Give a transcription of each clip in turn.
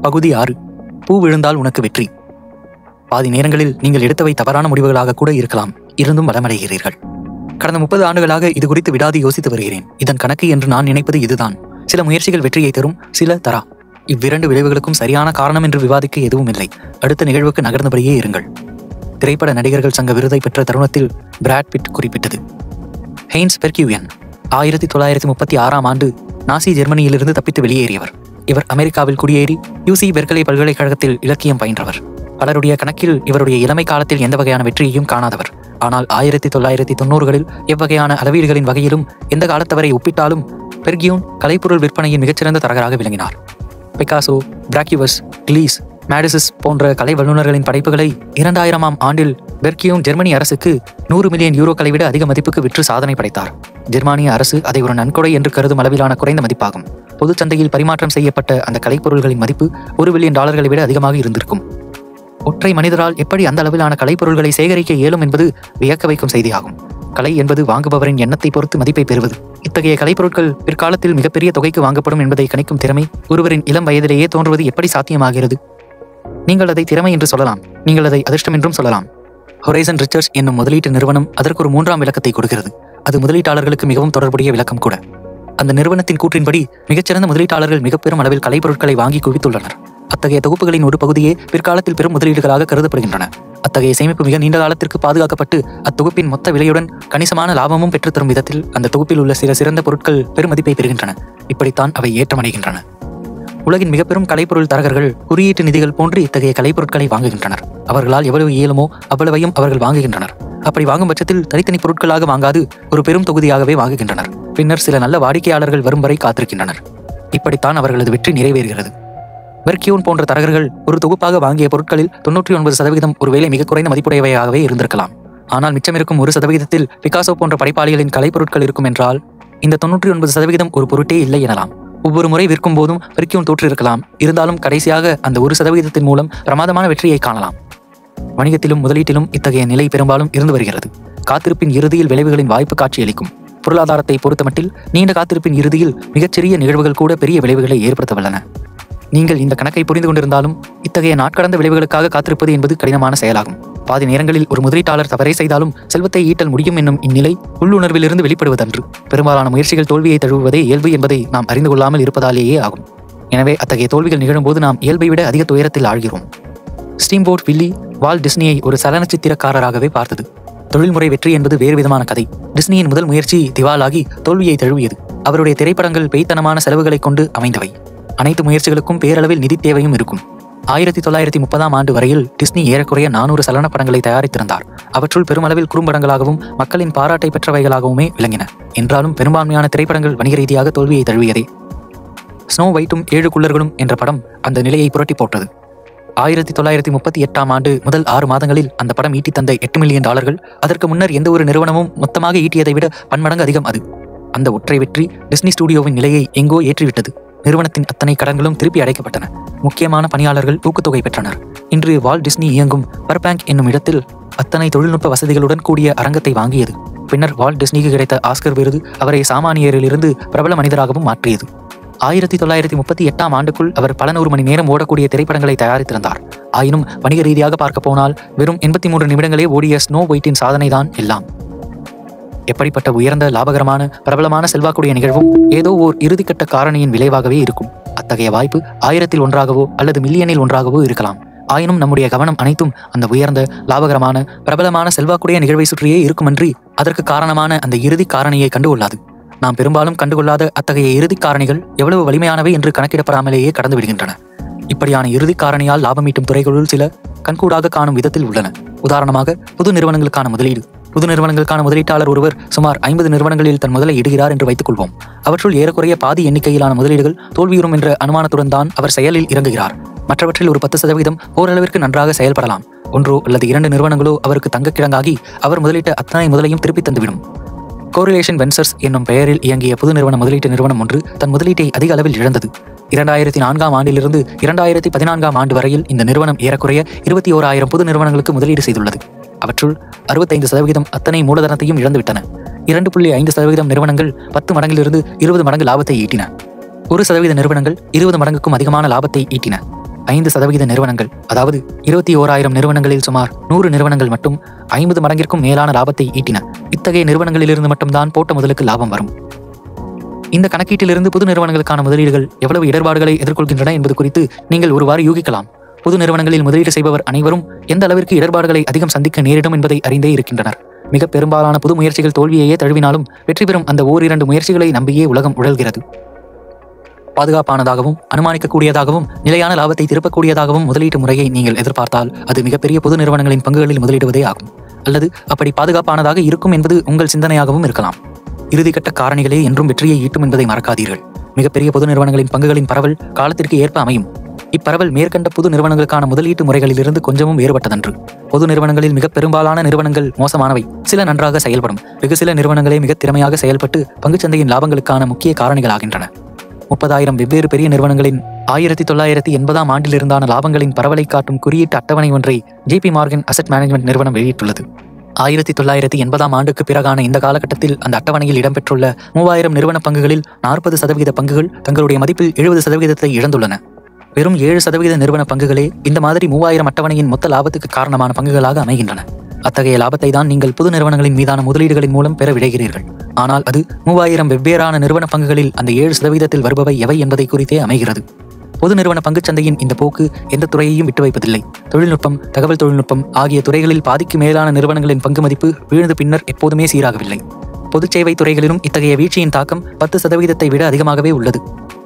பகுதி 6. பூ விழுந்தால் உனக்கு வெற்றி. பாதி நேரங்களில் நீங்கள் எடுத்தவை தவறான முடிவுகளாக கூட இருக்கலாம். இருந்தும் வளமடைகிறீர்கள். கடந்த 30 ஆண்டுகளாக இது குறித்து விடாது யோசித்து வருகிறேன். இதன் கணக்கு என்று நான் நினைப்பது இதுதான். சில முயற்சிகள் வெற்றியை தரும், சில தரா. இவ்விரண்டு விளைவுகளுக்கும் சரியான காரணம் என்று விவாதிக்க எதுவும் இல்லை. அடுத்த நிகழ்வுக்கு நகர்ந்தபடியே இருங்கள். திரைப்பட நடிகர்கள் சங்க விருதை பெற்ற தருணத்தில் பிராட் பிட் குறிப்பிட்டது. ஹெய்ன்ஸ் பெர்கியூயன் 1936ஆம் ஆண்டு நாசி ஜெர்மனியிலிருந்து தப்பித்து வெளியேறியவர். இவர் அமெரிக்காவில் குடியேறி UC பெர்க்லே பல்கலைக்கழகத்தில் இலக்கியம் பயின்றவர். பலருடைய கணக்கில் இவருடைய இளமை காலத்தில் எந்த வகையான வெற்றியையும் காணாதவர். ஆனால் 1990களில் எவ்வகையான அளவீடுகளின் வகையிலும் எந்த காலத்தவரை ஒப்பிட்டாலும் பெர்கியூன் கலைப்பொருள் விற்பனையின் மிகச்சிறந்த தரகராக விளங்கினார். பிகாசோ, பிராக்யூவஸ், கிளீஸ், மேடிசிஸ் போன்ற கலை வல்லுநர்களின் படைப்புகளை 2000ஆம் ஆண்டில் பெர்கியூன் ஜெர்மனி அரசுக்கு 100 மில்லியன் யூரோக்களை விட அதிக மதிப்புக்கு விற்று சாதனை படைத்தார். ஜெர்மானிய அரசு அதை ஒரு நன்கொடை என்று கருதும் அளவிலான குறைந்த மதிப்பாகும். பொது சந்தையில் பரிமாற்றம் செய்யப்பட்ட அந்த கலைப்பொருள்களின் மதிப்பு $1 பில்லியன் விட அதிகமாக இருந்திருக்கும். ஒற்றை மனிதரால் எப்படி அந்த அளவிலான கலைப்பொருள்களை சேகரிக்க இயலும் என்பது வியக்க வைக்கும் செய்தியாகும். கலை என்பது வாங்குபவரின் எண்ணத்தை பொறுத்து மதிப்பை பெறுவது. இத்தகைய கலைப்பொருட்கள் பிற்காலத்தில் மிகப்பெரிய தொகைக்கு வாங்கப்படும் என்பதை கணிக்கும் திறமை ஒருவரின் இளம் வயதிலேயே தோன்றுவது எப்படி சாத்தியமாகிறது? நீங்கள் அதை திறமை என்று சொல்லலாம், நீங்கள் அதை அதிர்ஷ்டம் என்றும் சொல்லலாம். ஹொரைசன் ரிசர்ச் என்னும் முதலீட்டு நிறுவனம் அதற்கு ஒரு 3ஆம் விளக்கத்தை கொடுக்கிறது. அது முதலீட்டாளர்களுக்கு மிகவும் தொடர்புடைய விளக்கம் கூட. அந்த நிறுவனத்தின் கூற்றின்படி மிகச்சிறந்த முதலீட்டாளர்கள் மிக பெரும் அளவில் கலைப்பொருட்களை வாங்கி குவித்துள்ளனர். அத்தகைய தொகுப்புகளின் ஒரு பகுதியே பிற்காலத்தில் பெரும் முதலீடுகளாக கருதப்படுகின்றன. அத்தகைய சேமிப்பு மிக நீண்ட காலத்திற்கு பாதுகாக்கப்பட்டு அத்தொகுப்பின் மொத்த விலையுடன் கணிசமான லாபமும் பெற்றுத்தரும் விதத்தில் அந்த தொகுப்பில் உள்ள சில சிறந்த பொருட்கள் பெருமதிப்பை பெறுகின்றன. இப்படித்தான் அவை ஏற்றமடைகின்றன. உலகின் மிக பெரும் கலைப்பொருள் தரகர்கள் குறியீட்டு நிதிகள் போன்று இத்தகைய கலைப்பொருட்களை வாங்குகின்றனர். அவர்களால் எவ்வளவு இயலுமோ அவ்வளவையும் அவர்கள் வாங்குகின்றனர். அப்படி வாங்கும் பட்சத்தில் தனித்தனி பொருட்களாக வாங்காது ஒரு பெரும் தொகுதியாகவே வாங்குகின்றனர். பின்னர் சில நல்ல வாடிக்கையாளர்கள் வரும் வரை காத்திருக்கின்றனர். இப்படித்தான் அவர்களது வெற்றி நிறைவேறுகிறது. பெர்கியூன் போன்ற தரகர்கள் ஒரு தொகுப்பாக வாங்கிய பொருட்களில் 99% ஒருவேளை மிக குறைந்த மதிப்புடையவையாகவே இருந்திருக்கலாம். ஆனால் மிச்சமிருக்கும் 1%த்தில் பிகாசோ போன்ற படைப்பாளிகளின் கலைப்பொருட்கள் இருக்கும் என்றால் இந்த 99% ஒரு பொருட்டே இல்லை எனலாம். ஒவ்வொரு முறை விற்கும் போதும் பெர்கியூன் தோற்றிருக்கலாம். இருந்தாலும் கடைசியாக அந்த 1% மூலம் பிரமாதமான வெற்றியை காணலாம். வணிகத்திலும் முதலீட்டிலும் இத்தகைய நிலை பெரும்பாலும் இருந்து வருகிறது. காத்திருப்பின் இறுதியில் விளைவுகளின் வாய்ப்பு காட்சியளிக்கும். பொருளாதாரத்தை பொறுத்தமட்டில் நீண்ட காத்திருப்பின் இறுதியில் மிகச்சிறிய நிகழ்வுகள் கூட பெரிய விளைவுகளை ஏற்படுத்தவல்லன. நீங்கள் இந்த கணக்கை புரிந்து கொண்டிருந்தாலும் இத்தகைய நாட்கடந்த விளைவுகளுக்காக காத்திருப்பது என்பது கடினமான செயலாகும். பாதி நேரங்களில் ஒரு முதலீட்டாளர் தவறை செய்தாலும் செல்வத்தை ஈட்டல் முடியும் என்னும் இந்நிலை உள்ளுணர்விலிருந்து வெளிப்படுவதன்று. பெரும்பாலான முயற்சிகள் தோல்வியை தழுவுவதே இயல்பு என்பதை நாம் அறிந்து கொள்ளாமல் இருப்பதாலேயே ஆகும். எனவே அத்தகைய தோல்விகள் நிகழும்போது நாம் இயல்பை விட அதிக துயரத்தில் ஆழ்கிறோம். ஸ்டீம்போட் வில்லி வால்ட் டிஸ்னியை ஒரு சலனச்சித்திரக்காரராகவே பார்த்தது. தொழில்முறை வெற்றி என்பது வேறு விதமான கதை. டிஸ்னியின் முதல் முயற்சி திவாலாகி தோல்வியை தழுவியது. அவருடைய திரைப்படங்கள் பேய்த்தனமான செலவுகளை கொண்டு அமைந்தவை. அனைத்து முயற்சிகளுக்கும் பேரளவில் நிதி தேவையும் இருக்கும். 1930ஆம் ஆண்டு வரையில் டிஸ்னி ஏறக்குறைய 400 சலன படங்களை தயாரித்திருந்தார். அவற்றுள் பெருமளவில் குறும்படங்களாகவும் மக்களின் பாராட்டை பெற்றவைகளாகவுமே விளங்கின. என்றாலும் பெரும்பான்மையான திரைப்படங்கள் வணிக ரீதியாக தோல்வியை தழுவியதே. ஸ்னோ ஒயிட்டும் 7 குள்ளர்களும் என்ற படம் அந்த நிலையை புரட்டி போட்டது. 1938ஆம் ஆண்டு முதல் 6 மாதங்களில் அந்த படம் ஈட்டி தந்த $8 மில்லியன். அதற்கு முன்னர் எந்த ஒரு நிறுவனமும் மொத்தமாக ஈட்டியதை விட பன்மடங்கு அதிகம் அது. அந்த ஒற்றை வெற்றி டிஸ்னி ஸ்டுடியோவின் நிலையை எங்கோ ஏற்றிவிட்டது. நிறுவனத்தின் அத்தனை கடன்களும் திருப்பி அடைக்கப்பட்டன. முக்கியமான பணியாளர்கள் ஊக்கத்தொகை பெற்றனர். இன்று வால்ட் டிஸ்னி இயங்கும் பர்பேங்க் என்னும் இடத்தில் அத்தனை தொழில்நுட்ப வசதிகளுடன் கூடிய அரங்கத்தை வாங்கியது. பின்னர் வால்ட் டிஸ்னிக்கு கிடைத்த ஆஸ்கர் விருது அவரை சாமானியரிலிருந்து பிரபல மனிதராகவும் மாற்றியது. 1938ஆம் ஆண்டுக்குள் அவர் பல 100 மணி நேரம் ஓடக்கூடிய திரைப்படங்களை தயாரித்திருந்தார். ஆயினும் வணிக ரீதியாக பார்க்க போனால் வெறும் 83 நிமிடங்களே ஓடிய ஸ்னோ ஒயிட்டின் சாதனைதான் எல்லாம். எப்படிப்பட்ட உயர்ந்த லாபகரமான பிரபலமான செல்வாக்குடைய நிகழ்வும் ஏதோ ஓர் இறுதிக்கட்ட காரணியின் விளைவாகவே இருக்கும். அத்தகைய வாய்ப்பு 1000-ல் ஒன்றாகவோ அல்லது மில்லியனில் ஒன்றாகவோ இருக்கலாம். ஆயினும் நம்முடைய கவனம் அனைத்தும் அந்த உயர்ந்த லாபகரமான பிரபலமான செல்வாக்குடைய நிகழ்வை சுற்றியே இருக்குமன்றி அதற்கு காரணமான அந்த இறுதி காரணியை கண்டுகொள்ளாது. நாம் பெரும்பாலும் கண்டுகொள்ளாத அத்தகைய இறுதி காரணிகள் எவ்வளவு வலிமையானவை என்று கணக்கிடப்படாமலேயே கடந்து விடுகின்றன. இப்படியான இறுதி காரணியால் லாபமீட்டும் துறைகளுள் சில கண்கூடாக காணும் விதத்தில் உள்ளன. உதாரணமாக புது நிறுவனங்களுக்கான முதலீடு. புது நிறுவனங்களுக்கான முதலீட்டாளர் ஒருவர் சுமார் 50 நிறுவனங்களில் தன் முதலை இடுகிறார் என்று வைத்துக் கொள்வோம். அவற்றுள் ஏறக்குறைய பாதி எண்ணிக்கையிலான முதலீடுகள் தோல்வியுறும் என்ற அனுமானத்துடன் தான் அவர் செயலில் இறங்குகிறார். மற்றவற்றில் ஒரு 10% ஓரளவிற்கு நன்றாக செயல்படலாம். 1 அல்லது 2 நிறுவனங்களோ அவருக்கு தங்கக்கிழங்காகி அவர் முதலீட்ட அத்தனை முதலையும் திருப்பி தந்துவிடும். கோரிலேஷன் வென்சர்ஸ் என்னும் பெயரில் இயங்கிய புது நிறுவன முதலீட்டு நிறுவனம் ஒன்று தன் முதலீட்டை அதிக அளவில் இழந்தது. 2004ஆம் ஆண்டிலிருந்து 2014ஆம் ஆண்டு வரையில் இந்த நிறுவனம் ஏறக்குறைய 21,000 புது நிறுவனங்களுக்கு முதலீடு செய்துள்ளது. அவற்றுள் 65% அத்தனை மூலதனத்தையும் இழந்துவிட்டன. 2.5% நிறுவனங்கள் 10 மடங்கிலிருந்து 20 மடங்கு லாபத்தை ஈட்டின. 1% நிறுவனங்கள் 20 மடங்குக்கும் அதிகமான லாபத்தை ஈட்டின. 5% நிறுவனங்கள், அதாவது 21,000 நிறுவனங்களில் சுமார் 100 நிறுவனங்கள் மட்டும் 50 மடங்கிற்கும் மேலான லாபத்தை ஈட்டின. இத்தகைய நிறுவனங்களிலிருந்து மட்டும்தான் போட்ட முதலுக்கு லாபம் வரும். இந்த கணக்கீட்டிலிருந்து புது நிறுவனங்களுக்கான முதலீடுகள் எவ்வளவு இடர்பாடுகளை எதிர்கொள்கின்றன என்பது குறித்து நீங்கள் ஒருவாறு யூகிக்கலாம். புது நிறுவனங்களில் முதலீடு செய்பவர் அனைவரும் எந்த அளவிற்கு இடர்பாடுகளை அதிகம் சந்திக்க நேரிடும் என்பதை அறிந்தே இருக்கின்றனர். மிக பெரும்பாலான புது முயற்சிகள் தோல்வியையே தழுவினாலும் வெற்றி பெறும் அந்த ஓரிரண்டு முயற்சிகளை நம்பியே உலகம் உழல்கிறது. பாதுகாப்பானதாகவும் அனுமானிக்கக்கூடியதாகவும் நிலையான லாபத்தை திருப்பக்கூடியதாகவும் முதலீட்டு முறையை நீங்கள் எதிர்பார்த்தால் அது மிகப்பெரிய பொது நிறுவனங்களின் பங்குகளில் முதலீடுவதே ஆகும். அல்லது அப்படி பாதுகாப்பானதாக இருக்கும் என்பது உங்கள் சிந்தனையாகவும் இருக்கலாம். இறுதிக்கட்ட காரணிகளே என்றும் வெற்றியை ஈட்டும் என்பதை மறக்காதீர்கள். மிகப்பெரிய பொது நிறுவனங்களின் பங்குகளின் பரவல் காலத்திற்கு ஏற்ப அமையும். இப்பரவல் மேற்கண்ட புது நிறுவனங்களுக்கான முதலீட்டு முறைகளிலிருந்து கொஞ்சமும் வேறுபட்டதன்று. பொது நிறுவனங்களில் மிக பெரும்பாலான நிறுவனங்கள் மோசமானவை. சில நன்றாக செயல்படும், வெகு சில நிறுவனங்களே மிக திறமையாக செயல்பட்டு பங்குச்சந்தையின் லாபங்களுக்கான முக்கிய காரணிகளாகின்றன. 30,000 வெவ்வேறு பெரிய நிறுவனங்களின் 1980ஆம் ஆண்டிலிருந்தான லாபங்களின் பரவலை காட்டும் குறியீட்டு அட்டவணை ஒன்றை JP Morgan அசெட் மேனேஜ்மெண்ட் நிறுவனம் வெளியிட்டுள்ளது. 1980ஆம் ஆண்டுக்கு பிறகான இந்த காலகட்டத்தில் அந்த அட்டவணையில் இடம்பெற்றுள்ள 3000 நிறுவன பங்குகளில் 40% பங்குகள் தங்களுடைய மதிப்பில் 70% இழந்துள்ளன. வெறும் 7% நிறுவன பங்குகளே இந்த மாதிரி 3000 அட்டவணையின் மொத்த லாபத்துக்கு காரணமான பங்குகளாக அமைகின்றன. அத்தகைய லாபத்தை தான் நீங்கள் புது நிறுவனங்களின் மீதான முதலீடுகளின் மூலம் பெற விழைகிறீர்கள். ஆனால் அது 3000 வெவ்வேறான நிறுவன பங்குகளில் அந்த 7% வருபவை எவை என்பதை குறித்தே அமைகிறது. பொது நிறுவன பங்குச்சந்தையின் இந்த போக்கு எந்த துறையையும் விட்டு வைப்பதில்லை. தொழில்நுட்பம், தகவல் தொழில்நுட்பம் ஆகிய துறைகளில் பாதிக்கு மேலான நிறுவனங்களின் பங்கு மதிப்பு வீழ்ந்த பின்னர் எப்போதுமே சீராகவில்லை. பொதுச் சேவை துறைகளிலும் இத்தகைய வீழ்ச்சியின் தாக்கம் 10% விட அதிகமாகவே உள்ளது.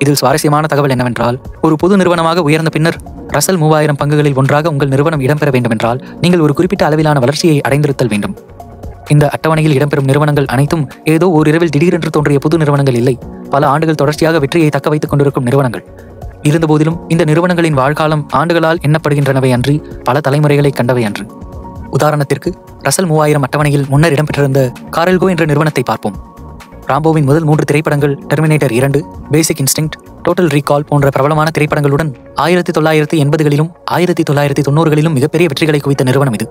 இதில் சுவாரஸ்யமான தகவல் என்னவென்றால், ஒரு பொது நிறுவனமாக உயர்ந்த பின்னர் ரசல் 3000 பங்குகளில் ஒன்றாக உங்கள் நிறுவனம் இடம்பெற வேண்டுமென்றால் நீங்கள் ஒரு குறிப்பிட்ட அளவிலான வளர்ச்சியை அடைந்திருத்தல் வேண்டும். இந்த அட்டவணையில் இடம்பெறும் நிறுவனங்கள் அனைத்தும் ஏதோ ஓரிரவில் திடீரென்று தோன்றிய புது நிறுவனங்கள் இல்லை. பல ஆண்டுகள் தொடர்ச்சியாக வெற்றியை தக்க வைத்துக் கொண்டிருக்கும் நிறுவனங்கள். இருந்தபோதிலும் இந்த நிறுவனங்களின் வாழ்காலம் ஆண்டுகளால் எண்ணப்படுகின்றனவை அன்றி பல தலைமுறைகளை கண்டவை அன்று. உதாரணத்திற்கு ரசல் 3000 அட்டவணையில் முன்னர் இடம்பெற்றிருந்த காரெல்கோ என்ற நிறுவனத்தை பார்ப்போம். ராம்போவின் முதல் 3 திரைப்படங்கள், டெர்மினேட்டர் 2, பேசிக் இன்ஸ்டிங்க்ட், டோட்டல் ரீகால் போன்ற பிரபலமான திரைப்படங்களுடன் 1980களிலும் 1990களிலும் மிகப்பெரிய வெற்றிகளை குவித்த நிறுவனம் இது.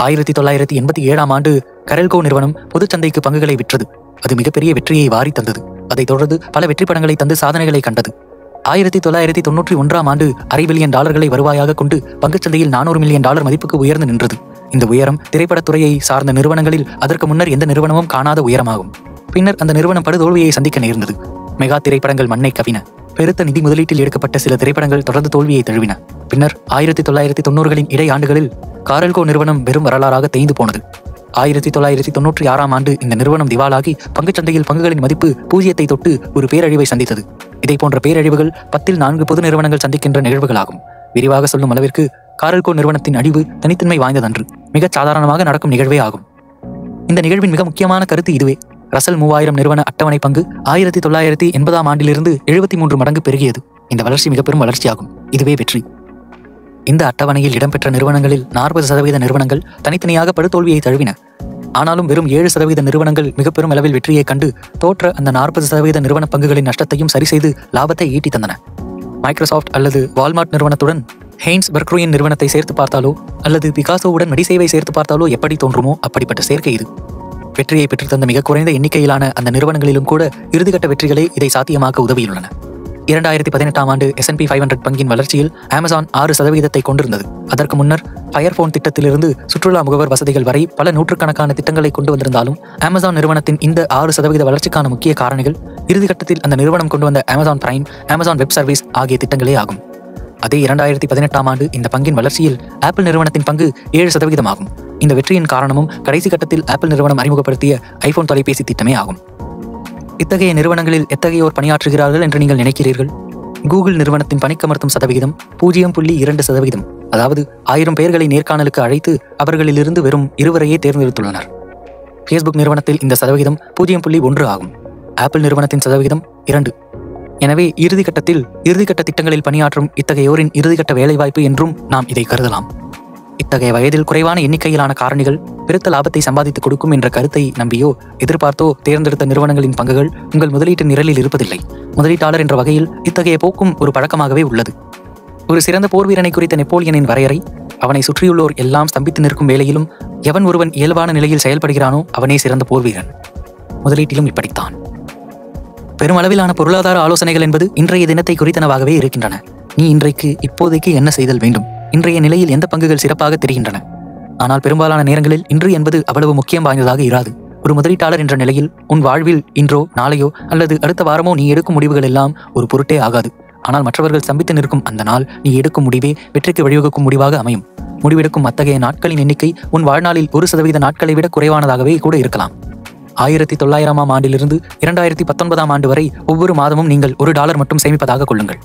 1987ஆம் ஆண்டு கரெல்கோ நிறுவனம் பொதுச்சந்தைக்கு பங்குகளை விற்றது. அது மிகப்பெரிய வெற்றியை வாரி தந்தது. அதைத் தொடர்ந்து பல வெற்றி படங்களை தந்து சாதனைகளை கண்டது. 1991ஆம் ஆண்டு $5 பில்லியன் வருவாயாக கொண்டு பங்குச்சந்தையில் $400 மில்லியன் மதிப்புக்கு உயர்ந்து நின்றது. இந்த உயரம் திரைப்படத்துறையை சார்ந்த நிறுவனங்களில் அதற்கு முன்னர் எந்த நிறுவனமும் காணாத உயரமாகும். பின்னர் அந்த நிறுவனம் படுதோல்வியை சந்திக்க நேர்ந்தது. மெகா திரைப்படங்கள் மண்ணை கவின. பெருத்த நிதி முதலீட்டில் எடுக்கப்பட்ட சில திரைப்படங்கள் தொடர்ந்து தோல்வியை தழுவின. பின்னர் 1990களின் இடையாண்டுகளில் காரெல்கோ நிறுவனம் வெறும் வரலாறாக தேய்ந்து போனது. 1996ஆம் ஆண்டு இந்த நிறுவனம் திவாலாகி பங்குச்சந்தையில் பங்குகளின் மதிப்பு 0 தொட்டு ஒரு பேரழிவை சந்தித்தது. இதை போன்ற பேரழிவுகள் 10ல் 4 பொது நிறுவனங்கள் சந்திக்கின்ற நிகழ்வுகளாகும். விரிவாக சொல்லும் அளவிற்கு காரெல்கோ நிறுவனத்தின் அழிவு தனித்தன்மை வாய்ந்ததன்று, மிகச் சாதாரணமாக நடக்கும் நிகழ்வே ஆகும். இந்த நிகழ்வின் மிக முக்கியமான கருத்து இதுவே. ரசல் 3000 நிறுவன அட்டவணை பங்கு 1980ஆம் ஆண்டிலிருந்து 73 மடங்கு பெருகியது. இந்த வளர்ச்சி மிக பெரும் வளர்ச்சியாகும். இதுவே வெற்றி. இந்த அட்டவணையில் இடம்பெற்ற நிறுவனங்களில் 40% நிறுவனங்கள் தனித்தனியாக படுதோல்வியை தழுவின. ஆனாலும் வெறும் 7% நிறுவனங்கள் மிக பெரும் அளவில் வெற்றியை கண்டு தோற்ற அந்த 40% நிறுவன பங்குகளின் நஷ்டத்தையும் சரி செய்து லாபத்தை ஈட்டி தந்தன. மைக்ரோசாஃப்ட் அல்லது வால்மார்ட் நிறுவனத்துடன் ஹெய்ன்ஸ் பெர்க்ரூயின் நிறுவனத்தை சேர்த்து பார்த்தாலோ அல்லது பிகாசோவுடன் மெடிசேவை சேர்த்து பார்த்தாலோ எப்படி தோன்றுமோ அப்படிப்பட்ட சேர்க்கை இது. வெற்றியை பெற்றுத்தந்த மிக குறைந்த எண்ணிக்கையிலான அந்த நிறுவனங்களிலும் கூட இறுதிக்கட்ட வெற்றிகளே இதை சாத்தியமாக்க உதவியுள்ளன. 2018ஆம் ஆண்டு S&P 500 பங்கின் வளர்ச்சியில் அமேசான் 6% கொண்டிருந்தது. அதற்கு முன்னர் ஃபயர்ஃபோன் திட்டத்திலிருந்து சுற்றுலா முகவர் வசதிகள் வரை பல நூற்றுக்கணக்கான திட்டங்களை கொண்டு வந்திருந்தாலும் அமேசான் நிறுவனத்தின் இந்த 6% வளர்ச்சிக்கான முக்கிய காரணிகள் இறுதிக்கட்டத்தில் அந்த நிறுவனம் கொண்டு வந்த Amazon prime, Amazon web service ஆகிய திட்டங்களே ஆகும். அதே 2018ஆம் ஆண்டு இந்த பங்கின் வளர்ச்சியில் ஆப்பிள் நிறுவனத்தின் பங்கு 7% ஆகும். இந்த வெற்றியின் காரணமும் கடைசி கட்டத்தில் ஆப்பிள் நிறுவனம் அறிமுகப்படுத்திய ஐபோன் தொலைபேசி திட்டமே ஆகும். இத்தகைய நிறுவனங்களில் எத்தகையோர் பணியாற்றுகிறார்கள் என்று நீங்கள் நினைக்கிறீர்கள்? கூகுள் நிறுவனத்தின் பணிக்கமர்த்தும் சதவிகிதம் 0.2%. அதாவது 1000 பேர்களை நேர்காணலுக்கு அழைத்து அவர்களிலிருந்து வெறும் 2 தேர்ந்தெடுத்துள்ளனர். ஃபேஸ்புக் நிறுவனத்தில் இந்த சதவிகிதம் 0.1 ஆகும். ஆப்பிள் நிறுவனத்தின் சதவிகிதம் 2. எனவே இறுதிக்கட்ட திட்டங்களில் பணியாற்றும் இத்தகையோரின் இறுதிக்கட்ட வேலைவாய்ப்பு என்றும் நாம் இதை கருதலாம். இத்தகைய வயதில் குறைவான எண்ணிக்கையிலான காரணிகள் பெருத்த லாபத்தை சம்பாதித்துக் கொடுக்கும் என்ற கருத்தை நம்பியோ எதிர்பார்த்தோ தேர்ந்தெடுத்த நிறுவனங்களின் பங்குகள் உங்கள் முதலீட்டு நிரலில் இருப்பதில்லை. முதலீட்டாளர் என்ற வகையில் இத்தகைய போக்கும் ஒரு பழக்கமாகவே உள்ளது. ஒரு சிறந்த போர் வீரனை குறித்த நெப்போலியனின் வரையறை, அவனை சுற்றியுள்ளோர் எல்லாம் ஸ்தம்பித்து நிற்கும் வேளையிலும் எவன் ஒருவன் இயல்பான நிலையில் செயல்படுகிறானோ அவனே சிறந்த போர் வீரன். முதலீட்டிலும் இப்படித்தான். பெருமளவிலான பொருளாதார ஆலோசனைகள் என்பது இன்றைய தினத்தை குறித்தனவாகவே இருக்கின்றன. நீ இப்போதைக்கு என்ன செய்தல் வேண்டும்? இன்றைய நிலையில் எந்த பங்குகள் சிறப்பாக தெரிகின்றன? ஆனால் பெரும்பாலான நேரங்களில் இன்று என்பது அவ்வளவு முக்கியம் வாய்ந்ததாக இராது. ஒரு முதலீட்டாளர் என்ற நிலையில் உன் வாழ்வில் இன்றோ நாளையோ அல்லது அடுத்த வாரமோ நீ எடுக்கும் முடிவுகள் எல்லாம் ஒரு பொருட்டே ஆகாது. ஆனால் மற்றவர்கள் சம்பித்து நிற்கும் அந்த நாள் நீ எடுக்கும் முடிவே வெற்றிக்கு வழிவகுக்கும் முடிவாக அமையும். முடிவெடுக்கும் அத்தகைய நாட்களின் எண்ணிக்கை உன் வாழ்நாளில் 1% நாட்களை விட குறைவானதாகவே கூட இருக்கலாம். 1900ஆம் ஆண்டிலிருந்து 2019ஆம் ஆண்டு வரை ஒவ்வொரு மாதமும் நீங்கள் $1 மட்டும் சேமிப்பதாக கொள்ளுங்கள்.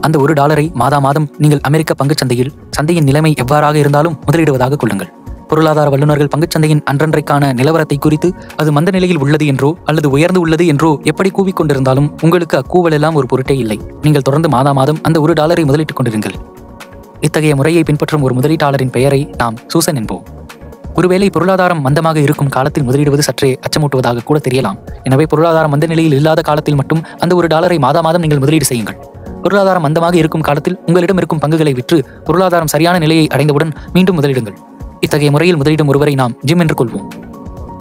அந்த $1 மாதம் நீங்கள் அமெரிக்க பங்குச்சந்தையில் சந்தையின் நிலைமை எவ்வாறாக இருந்தாலும் முதலிடுவதாக கொள்ளுங்கள். பொருளாதார வல்லுநர்கள் பங்குச்சந்தையின் அன்றன்றைக்கான நிலவரத்தை குறித்து அது மந்த நிலையில் உள்ளது என்றோ அல்லது உயர்ந்து உள்ளது என்றோ எப்படி கூவிக்கொண்டிருந்தாலும் உங்களுக்கு அக்கூவல் எல்லாம் ஒரு பொருட்டே இல்லை. நீங்கள் தொடர்ந்து மாதம் அந்த $1 முதலிட்டுக் கொண்டிருங்கள். இத்தகைய முறையை பின்பற்றும் ஒரு முதலீட்டாளரின் பெயரை நாம் சூசன் என்போம். ஒருவேளை பொருளாதாரம் மந்தமாக இருக்கும் காலத்தில் முதலிடுவது சற்றே அச்சமூட்டுவதாக கூட தெரியலாம். எனவே பொருளாதாரம் மந்த நிலையில் இல்லாத காலத்தில் மட்டும் அந்த $1 மாதம் நீங்கள் முதலீடு செய்யுங்கள். பொருளாதாரம் மந்தமாக இருக்கும் காலத்தில் உங்களிடம் இருக்கும் பங்குகளை விற்று பொருளாதாரம் சரியான நிலையை அடைந்தவுடன் மீண்டும் முதலிடுங்கள். இத்தகைய முறையில் முதலிடும் ஒருவரை நாம் ஜிம் என்று கொள்வோம்.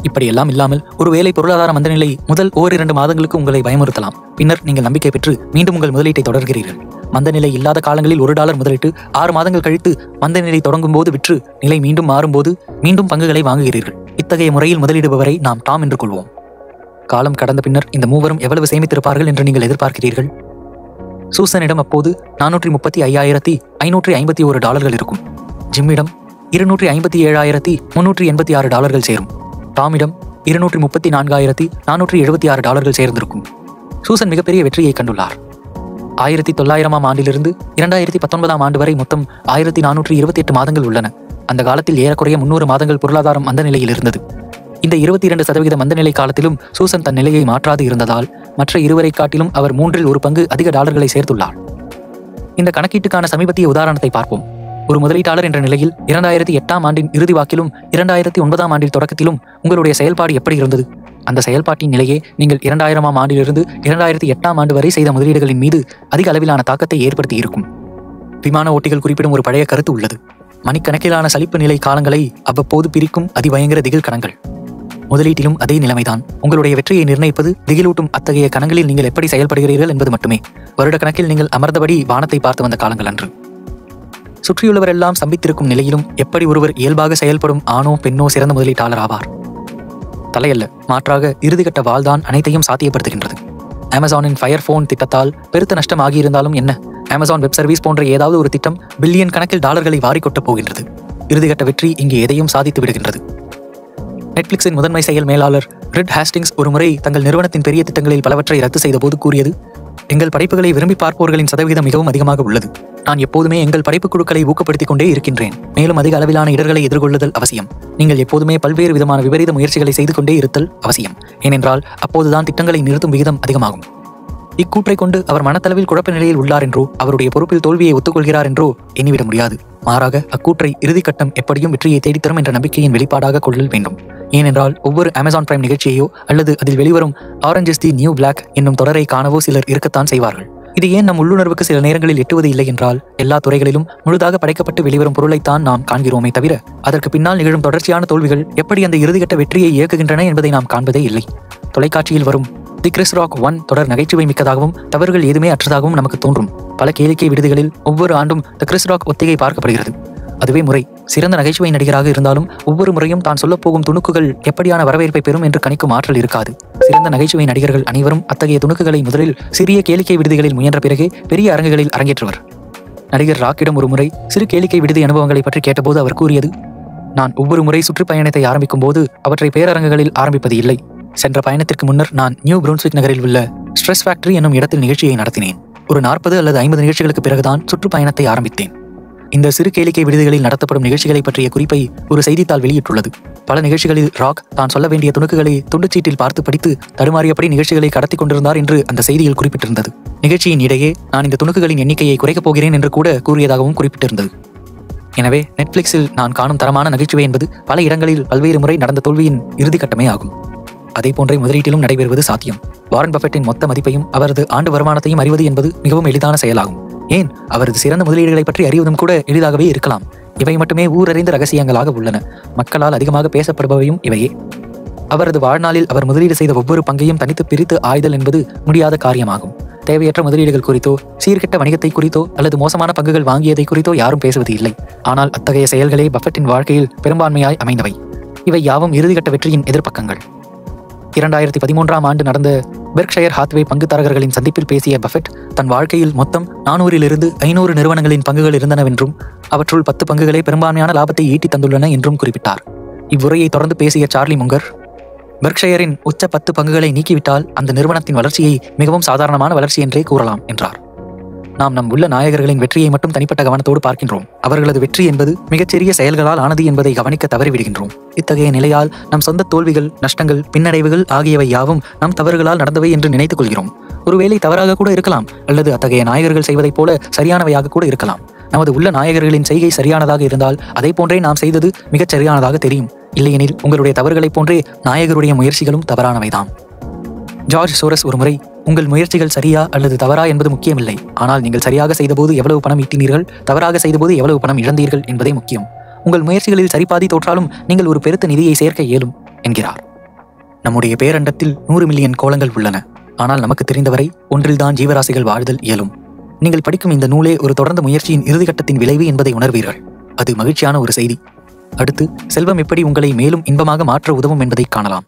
இப்படியெல்லாம் இல்லாமல் ஒருவேளை பொருளாதார மந்தநிலை முதல் 1-2 மாதங்களுக்கு உங்களை பயமுறுத்தலாம். பின்னர் நீங்கள் நம்பிக்கை பெற்று மீண்டும் உங்கள் முதலீட்டை தொடர்கிறீர்கள். மந்தநிலை இல்லாத காலங்களில் $1 முதலிட்டு 6 மாதங்கள் கழித்து மந்தநிலை தொடங்கும் போது விற்று நிலை மீண்டும் மாறும்போது மீண்டும் பங்குகளை வாங்குகிறீர்கள். இத்தகைய முறையில் முதலிடுபவரை நாம் டாம் என்று கொள்வோம். காலம் கடந்த பின்னர் இந்த மூவரும் எவ்வளவு சேமித்திருப்பார்கள் என்று நீங்கள் எதிர்பார்க்கிறீர்கள்? சூசனிடம் அப்போது $435,551 இருக்கும். ஜிம்மிடம் $257,386 சேரும். டாமிடம் $234,476 சேர்ந்திருக்கும். சூசன் மிகப்பெரிய வெற்றியை கண்டுள்ளார். 1900ஆம் ஆண்டிலிருந்து 2019ஆம் ஆண்டு வரை மொத்தம் 1428 மாதங்கள் உள்ளன. அந்த காலத்தில் ஏறக்குறைய 300 மாதங்கள் பொருளாதாரம் மந்த நிலையில் இருந்தது. இந்த 22% மந்தநிலை காலத்திலும் சூசன் தன் நிலையை மாற்றாது இருந்ததால் மற்ற இருவரை காட்டிலும் அவர் 1/3 பங்கு அதிக டாலர்களை சேர்த்துள்ளார். இந்த கணக்கீட்டுக்கான சமீபத்திய உதாரணத்தை பார்ப்போம். ஒரு முதலீட்டாளர் என்ற நிலையில் 2008ஆம் ஆண்டின் இறுதி வாக்கிலும் 2009ஆம் ஆண்டில் தொடக்கத்திலும் உங்களுடைய செயல்பாடு எப்படி இருந்தது? அந்த செயல்பாட்டின் நிலையே நீங்கள் 2000ஆம் ஆண்டிலிருந்து 2008ஆம் ஆண்டு வரை செய்த முதலீடுகளின் மீது அதிக அளவிலான தாக்கத்தை ஏற்படுத்தி இருக்கும். விமான ஓட்டிகள் குறிப்பிடும் ஒரு பழைய கருத்து உள்ளது. மணிக்கணக்கிலான சலிப்பு நிலை காலங்களை அவ்வப்போது பிரிக்கும் அதிபயங்கர திகில் கணங்கள். முதலீட்டிலும் அதே நிலைமைதான். உங்களுடைய வெற்றியை நிர்ணயிப்பது திகிலூட்டும் அத்தகைய கணங்களில் நீங்கள் எப்படி செயல்படுகிறீர்கள் என்பது மட்டுமே. வருடக்கணக்கில் நீங்கள் அமர்ந்தபடி வானத்தை பார்த்து வந்த காலங்கள் அன்று. சுற்றியுள்ளவரெல்லாம் சம்பித்திருக்கும் நிலையிலும் எப்படி ஒருவர் இயல்பாக செயல்படும் ஆணோ பெண்ணோ சிறந்த முதலீட்டாளர் ஆவார்? தலையல்ல, மாற்றாக இறுதிக்கட்ட வாள்தான் அனைத்தையும் சாத்தியப்படுத்துகின்றது. அமேசானின் ஃபயர் ஃபோன் திட்டத்தால் பெருத்த நஷ்டம் ஆகியிருந்தாலும் என்ன, அமேசான் வெப் சர்வீஸ் போன்ற ஏதாவது ஒரு திட்டம் பில்லியன் கணக்கில் டாலர்களை வாரிக்கொட்டப் போகின்றது. இறுதிக்கட்ட வெற்றி இங்கே எதையும் சாதித்து விடுகின்றது. நெட்ஃபிளிக்ஸின் முதன்மை செயல் மேலாளர் ரெட் ஹாஸ்டிங்ஸ் ஒருமுறை தங்கள் நிறுவனத்தின் பெரிய திட்டங்களில் பலவற்றை ரத்து செய்த போது கூறியது, எங்கள் படைப்புகளை விரும்பி பார்ப்போர்களின் சதவீதம் மிகவும் அதிகமாக உள்ளது. நான் எப்போதுமே எங்கள் படைப்புக் குழுக்களை ஊக்கப்படுத்திக் கொண்டே இருக்கின்றேன். மேலும் அதிக அளவிலான இடர்களை எதிர்கொள்ளுதல் அவசியம். நீங்கள் எப்போதுமே பல்வேறு விதமான விபரீத முயற்சிகளை செய்து கொண்டே இருத்தல் அவசியம். ஏனென்றால் அப்போதுதான் திட்டங்களை நிறுத்தும் விகிதம் அதிகமாகும். இக்கூற்றை கொண்டு அவர் மனத்தளவில் குழப்ப நிலையில் உள்ளார் என்றோ அவருடைய பொறுப்பில் தோல்வியை ஒத்துக்கொள்கிறார் என்றோ எண்ணிவிட முடியாது. மாறாக அக்கூற்றை இறுதிக்கட்டம் எப்படியும் வெற்றியை தேடித்தரும் என்ற நம்பிக்கையின் வெளிப்பாடாக கொள்ளல் வேண்டும். ஏனென்றால் ஒவ்வொரு அமேசான் பிரைம் நிகழ்ச்சியையோ அல்லது அதில் வெளிவரும் orange is the new black என்னும் தொடரை காணவோ சிலர் இருக்கத்தான் செய்வார்கள். இது ஏன் நம் உள்ளுணர்வுக்கு சில நேரங்களில் எட்டுவது இல்லை என்றால், எல்லா துறைகளிலும் முழுதாக படைக்கப்பட்டு வெளிவரும் பொருளைத்தான் நாம் காண்கிறோமே தவிர அதற்கு பின்னால் நிகழும் தொடர்ச்சியான தோல்விகள் எப்படி அந்த இறுதிக்கட்ட வெற்றியை இயக்குகின்றன என்பதை நாம் காண்பதே இல்லை. தொலைக்காட்சியில் வரும் தி கிறிஸ் ராக் 1 தொடர் நகைச்சுவை மிக்கதாகவும் தவறுகள் ஏதுமே அற்றதாகவும் நமக்கு தோன்றும். பல கேளிக்கை விடுதிகளில் ஒவ்வொரு ஆண்டும் தி கிறிஸ் ராக் ஒத்திகை பார்க்கப்படுகிறது. அதுவே முறை. சிறந்த நகைச்சுவை நடிகராக இருந்தாலும் ஒவ்வொரு முறையும் தான் சொல்லப்போகும் துணுக்குகள் எப்படியான வரவேற்பை பெறும் என்று கணிக்கும் ஆற்றல் இருக்காது. சிறந்த நகைச்சுவை நடிகர்கள் அனைவரும் அத்தகைய துணுக்குகளை முதலில் சிறிய கேளிக்கை விடுதிகளில் முயன்ற பிறகே பெரிய அரங்குகளில் அரங்கேற்றுவர். நடிகர் ராக்கிடம் ஒரு முறை சிறு கேளிக்கை விடுதி அனுபவங்களை பற்றி கேட்டபோது அவர் கூறியது, நான் ஒவ்வொரு முறை சுற்றுப்பயணத்தை ஆரம்பிக்கும் போது அவற்றை பேரரங்குகளில் ஆரம்பிப்பது இல்லை. சென்ற பயணத்திற்கு முன்னர் நான் நியூ புரூன்ஸ்விக் நகரில் உள்ள ஸ்ட்ரெஸ் ஃபேக்டரி என்னும் இடத்தில் நிகழ்ச்சியை நடத்தினேன். ஒரு 40 அல்லது 50 நிகழ்ச்சிகளுக்கு பிறகுதான் சுற்றுப்பயணத்தை ஆரம்பித்தேன். இந்த சிறு கேளிக்கை விடுதிகளில் நடத்தப்படும் நிகழ்ச்சிகளை பற்றிய குறிப்பை ஒரு செய்தித்தாள் வெளியிட்டுள்ளது. பல நிகழ்ச்சிகளில் ராக் தான் சொல்ல வேண்டிய துணுக்குகளை துண்டுச்சீட்டில் பார்த்து படித்து தடுமாறியபடி நிகழ்ச்சிகளை கடத்தி கொண்டிருந்தார் என்று அந்த செய்தியில் குறிப்பிட்டிருந்தது. நிகழ்ச்சியின் இடையே நான் இந்த துணுக்குகளின் எண்ணிக்கையை குறைக்கப் போகிறேன் என்று கூட கூறியதாகவும் குறிப்பிட்டிருந்தது. எனவே நெட்ஃபிளிக்ஸில் நான் காணும் தரமான நகைச்சுவை என்பது பல இடங்களில் பல்வேறு முறை நடந்த தோல்வியின் இறுதிக்கட்டமே ஆகும். அதே போன்றே முதலீட்டிலும் நடைபெறுவது சாத்தியம். வாரன் பஃபெட்டின் மொத்த மதிப்பையும் அவரது ஆண்டு வருமானத்தையும் அறிவது என்பது மிகவும் எளிதான செயலாகும். ஏன், அவரது சிறந்த முதலீடுகளை பற்றி அறிவதும் கூட எளிதாகவே இருக்கலாம். இவை மட்டுமே ஊரறிந்த ரகசியங்களாக உள்ளன. மக்களால் அதிகமாக பேசப்படுபவையும் இவையே. அவரது வாழ்நாளில் அவர் முதலீடு செய்த ஒவ்வொரு பங்கையும் தனித்து பிரித்து ஆய்தல் என்பது முடியாத காரியமாகும். தேவையற்ற முதலீடுகள் குறித்தோ, சீர்கெட்ட வணிகத்தை குறித்தோ அல்லது மோசமான பங்குகள் வாங்கியதை குறித்தோ யாரும் பேசுவது இல்லை. ஆனால் அத்தகைய செயல்களே பஃபெட்டின் வாழ்க்கையில் பெரும்பான்மையாய் அமைந்தவை. இவை யாவும் இறுதிக்கட்ட வெற்றியின் எதிர்ப்பக்கங்கள். 2013ஆம் ஆண்டு நடந்த பெர்க்ஷயர் ஹாத்வே பங்குதாரர்களின் சந்திப்பில் பேசிய பஃபெட் தன் வாழ்க்கையில் மொத்தம் 400 500 நிறுவனங்களின் பங்குகள் இருந்தனவென்றும் அவற்றுள் 10 பங்குகளே பெரும்பான்மையான லாபத்தை ஈட்டி தந்துள்ளன என்றும் குறிப்பிட்டார். இவ்வுரையை தொடர்ந்து பேசிய சார்லி முங்கர், பெர்க்ஷயரின் உச்ச 10 பங்குகளை நீக்கிவிட்டால் அந்த நிறுவனத்தின் வளர்ச்சியை மிகவும் சாதாரணமான வளர்ச்சி என்றே கூறலாம் என்றார். நாம் நம் உள்ள நாயகர்களின் வெற்றியை மட்டும் தனிப்பட்ட கவனத்தோடு பார்க்கின்றோம். அவர்களது வெற்றி என்பது மிகச்சிறிய செயல்களால் ஆனது என்பதை கவனிக்க தவறிவிடுகின்றோம். இத்தகைய நிலையால் நம் சொந்த தோல்விகள், நஷ்டங்கள், பின்னடைவுகள் ஆகியவை யாவும் நம் தவறுகளால் நடந்தவை என்று நினைத்துக் கொள்கிறோம். ஒருவேளை தவறாக கூட இருக்கலாம், அல்லது அத்தகைய நாயகர்கள் செய்வதைப் போல சரியானவையாக கூட இருக்கலாம். நமது உள்ள நாயகர்களின் செய்கை சரியானதாக இருந்தால் அதை போன்றே நாம் செய்தது மிகச் சரியானதாக தெரியும். இல்லையெனில் உங்களுடைய தவறுகளைப் போன்றே நாயகருடைய முயற்சிகளும் தவறானவைதான். ஜார்ஜ் சோரஸ் ஒருமுறை, உங்கள் முயற்சிகள் சரியா அல்லது தவறா என்பது முக்கியமில்லை, ஆனால் நீங்கள் சரியாக செய்தபோது எவ்வளவு பணம் ஈட்டினீர்கள், தவறாக செய்தபோது எவ்வளவு பணம் இழந்தீர்கள் என்பதே முக்கியம். உங்கள் முயற்சிகளில் சரிபாதி தோற்றாலும் நீங்கள் ஒரு பெருத்த நிதியை சேர்க்க இயலும் என்கிறார். நம்முடைய பேரண்டத்தில் 100 மில்லியன் கோளங்கள் உள்ளன. ஆனால் நமக்கு தெரிந்தவரை ஒன்றில்தான் ஜீவராசிகள் வாழ்தல் இயலும். நீங்கள் படிக்கும் இந்த நூலே ஒரு தொடர்ந்த முயற்சியின் இறுதிக்கட்டத்தின் விளைவு என்பதை உணர்வீர்கள். அது மகிழ்ச்சியான ஒரு செய்தி. அடுத்து, செல்வம் எப்படி உங்களை மேலும் இன்பமாக மாற்ற உதவும் என்பதை காணலாம்.